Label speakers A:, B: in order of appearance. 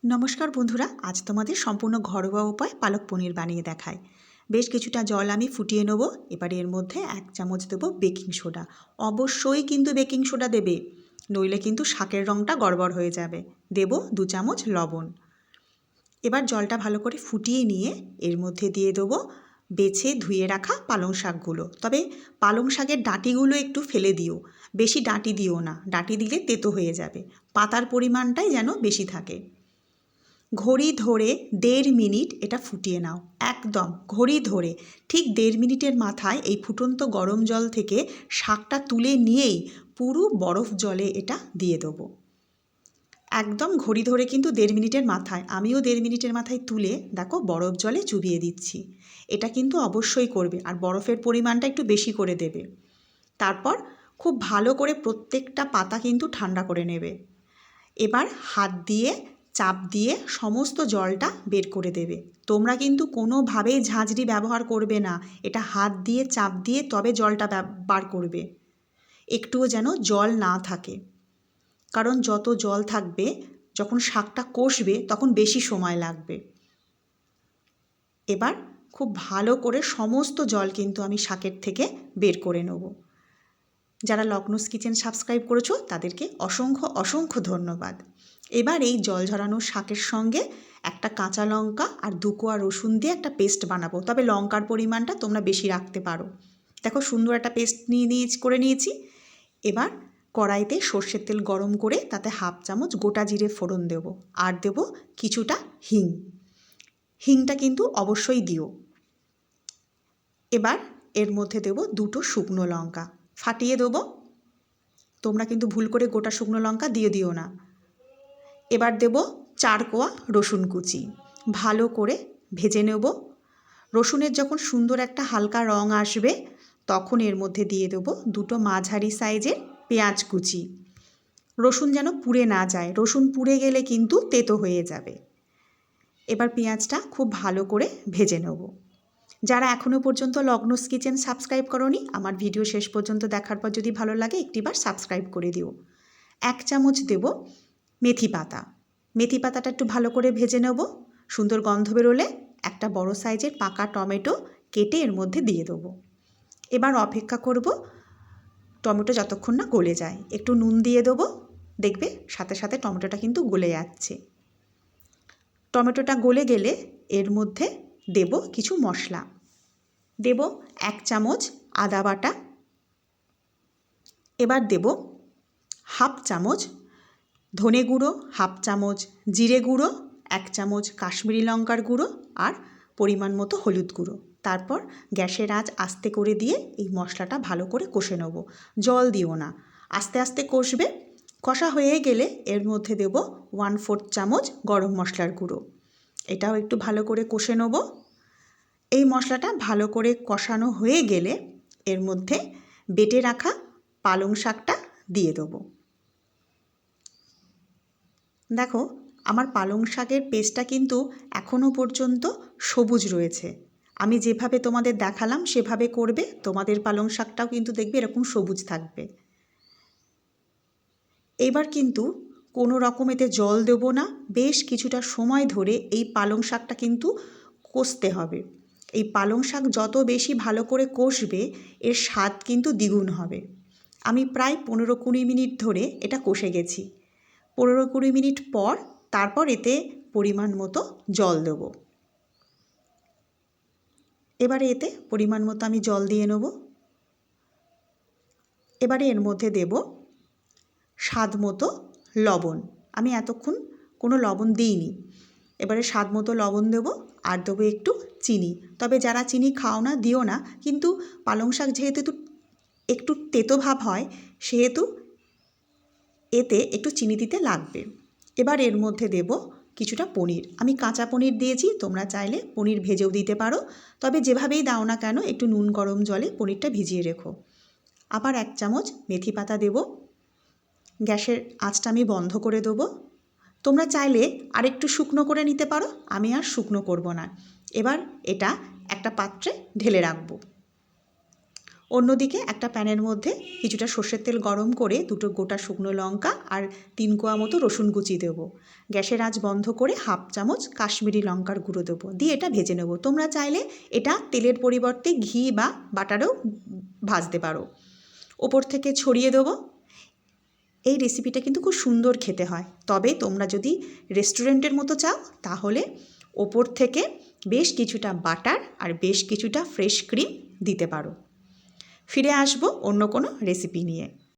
A: নমস্কার বন্ধুরা, আজ তোমাদের সম্পূর্ণ ঘরোয়া উপায় পালক পনির বানিয়ে দেখায়। বেশ কিছুটা জল আমি ফুটিয়ে নেব। এবার এর মধ্যে 1 চামচ দেব বেকিং সোডা। অবশ্যই কিন্তু বেকিং সোডা দেবে, নইলে কিন্তু শাকের রঙটা গড়বড় হয়ে যাবে। দেব 2 চামচ লবণ। এবার জলটা ভালো করে ফুটিয়ে নিয়ে এর মধ্যে দিয়ে দেবো বেছে ধুয়ে রাখা পালং শাকগুলো। তবে পালং শাকের ডাঁটিগুলো একটু ফেলে দিও, বেশি ডাঁটি দিও না, ডাঁটি দিলে তেতো হয়ে যাবে। পাতার পরিমাণটাই যেন বেশি থাকে। ঘড়ি ধরে 1.5 মিনিট এটা ফুটিয়ে নাও, একদম ঘড়ি ধরে ঠিক 1.5 মিনিটের মাথায় এই ফুটন্ত গরম জল থেকে শাকটা তুলে নিয়েই পুরো বরফ জলে এটা দিয়ে দেবো। একদম ঘড়ি ধরে কিন্তু 1.5 মিনিটের মাথায়, আমিও 1.5 মিনিটের মাথায় তুলে দেখো বরফ জলে চুবিয়ে দিচ্ছি। এটা কিন্তু অবশ্যই করবে, আর বরফের পরিমাণটা একটু বেশি করে দেবে। তারপর খুব ভালো করে প্রত্যেকটা পাতা কিন্তু ঠান্ডা করে নেবে। এবার হাত দিয়ে চাপ দিয়ে সমস্ত জলটা বের করে দেবে। তোমরা কিন্তু কোনোভাবেই ঝাঁঝরি ব্যবহার করবে না, এটা হাত দিয়ে চাপ দিয়ে তবে জলটা বার করবে। একটুও যেন জল না থাকে, কারণ যত জল থাকবে যখন শাকটা কষবে তখন বেশি সময় লাগবে। এবার খুব ভালো করে সমস্ত জল কিন্তু আমি শাকের থেকে বের করে নেব। যারা লগ্নস কিচেন সাবস্ক্রাইব করেছো তাদেরকে অসংখ্য অসংখ্য ধন্যবাদ। এবার এই জল ঝরানো শাকের সঙ্গে একটা কাঁচা লঙ্কা আর 2 কোয়া রসুন দিয়ে একটা পেস্ট বানাবো। তবে লঙ্কার পরিমাণটা তোমরা বেশি রাখতে পারো। দেখো সুন্দর একটা পেস্ট করে নিয়েছি। এবার কড়াইতে সর্ষের তেল গরম করে তাতে 1/2 চামচ গোটা জিরে ফোড়ন দেব, আর দেব কিছুটা হিং। হিংটা কিন্তু অবশ্যই দিও। এবার এর মধ্যে দেব 2টো শুকনো লঙ্কা, ফাটিয়ে দেবো। তোমরা কিন্তু ভুল করে গোটা শুকনো লঙ্কা দিও না। এবার দেব 4 কোয়া রসুন কুচি, ভালো করে ভেজে নেব। রসুনের যখন সুন্দর একটা হালকা রং আসবে তখন এর মধ্যে দিয়ে দেব 2টো মাঝারি সাইজের পেঁয়াজ কুচি। রসুন যেন পুড়ে না যায়, রসুন পুড়ে গেলে কিন্তু তেতো হয়ে যাবে। এবার পেঁয়াজটা খুব ভালো করে ভেজে নেব। যারা এখনও পর্যন্ত লগ্নস কিচেন সাবস্ক্রাইব করোনি, আমার ভিডিও শেষ পর্যন্ত দেখার পর যদি ভালো লাগে একটিবার সাবস্ক্রাইব করে দিও। 1 চামচ দেব মেথি পাতা। মেথি পাতাটা একটু ভালো করে ভেজে নেব। সুন্দর গন্ধ বেরোলে একটা বড় সাইজের পাকা টমেটো কেটে এর মধ্যে দিয়ে দেবো। এবার অপেক্ষা করব টমেটো যতক্ষণ না গলে যায়। একটু নুন দিয়ে দেবো, দেখবে সাথে সাথে টমেটোটা কিন্তু গলে যাচ্ছে। টমেটোটা গলে গেলে এর মধ্যে দেব কিছু মশলা। দেব 1 চামচ আদা বাটা। এবার দেব 1/2 চামচ ধনে গুঁড়ো, 1/2 চামচ জিরে গুঁড়ো, 1 চামচ কাশ্মীরি লঙ্কার গুঁড়ো আর পরিমাণ মতো হলুদ গুঁড়ো। তারপর গ্যাসের আঁচ আস্তে করে দিয়ে এই মশলাটা ভালো করে কষে নেব। জল দিও না, আস্তে আস্তে কষবে। কষা হয়ে গেলে এর মধ্যে দেব 1/4 চামচ গরম মশলার গুঁড়ো। এটাও একটু ভালো করে কষে নেব। এই মশলাটা ভালো করে কষানো হয়ে গেলে এর মধ্যে বেটে রাখা পালং শাকটা দিয়ে দেবো। দেখো আমার পালং শাকের পেস্টটা কিন্তু এখনও পর্যন্ত সবুজ রয়েছে। আমি যেভাবে তোমাদের দেখালাম সেভাবে করবে, তোমাদের পালং শাকটাও কিন্তু দেখবে এরকম সবুজ থাকবে। এবার কিন্তু কোনো রকম এতে জল দেব না। বেশ কিছুটা সময় ধরে এই পালং শাকটা কিন্তু কষতে হবে। এই পালং শাক যত বেশি ভালো করে কষবে এর স্বাদ কিন্তু দ্বিগুণ হবে। আমি প্রায় 15-20 মিনিট ধরে এটা কষে গেছি। 15-20 মিনিট পর তারপর এতে পরিমাণ মতো জল দেব। এবারে এতে পরিমাণ মতো আমি জল দিয়ে নেব। এবারে এর মধ্যে দেব স্বাদ মতো লবণ। আমি এতক্ষণ কোনো লবণ দিইনি। এবারে স্বাদ মতো লবণ দেব, আর দেবো একটু চিনি। তবে যারা চিনি খাও না দিও না, কিন্তু পালং শাক যেহেতু একটু তেতো ভাব হয় সেহেতু এতে একটু চিনি দিতে লাগবে। এবার এর মধ্যে দেব কিছুটা পনির। আমি কাঁচা পনির দিয়েছি, তোমরা চাইলে পনির ভেজেও দিতে পারো। তবে যেভাবেই দাও না কেন একটু নুন গরম জলে পনিরটা ভিজিয়ে রেখো। আবার 1 চামচ মেথি পাতা দেব। গ্যাসের আঁচটা আমি বন্ধ করে দেবো। তোমরা চাইলে আরেকটু শুকনো করে নিতে পারো, আমি আর শুকনো করব না। এবার এটা একটা পাত্রে ঢেলে রাখবো। অন্যদিকে একটা প্যানের মধ্যে কিছুটা সর্ষের তেল গরম করে দুটো গোটা শুকনো লঙ্কা আর 3 কোয়া মতো রসুন কুচি দেবো। গ্যাসের আঁচ বন্ধ করে হাফ চামচ কাশ্মীরি লঙ্কার গুঁড়ো দেবো, দিয়ে এটা ভেজে নেব। তোমরা চাইলে এটা তেলের পরিবর্তে ঘি বা বাটারেও ভাজতে পারো। ওপর থেকে ছড়িয়ে দেবো। এই রেসিপিটা কিন্তু খুব সুন্দর খেতে হয়, তবে তোমরা যদি রেস্টুরেন্টের মতো চাও তাহলে ওপর থেকে বেশ কিছুটা বাটার আর বেশ কিছুটা ফ্রেশ ক্রিম দিতে পারো। ফিরে আসবো অন্য কোনো রেসিপি নিয়ে।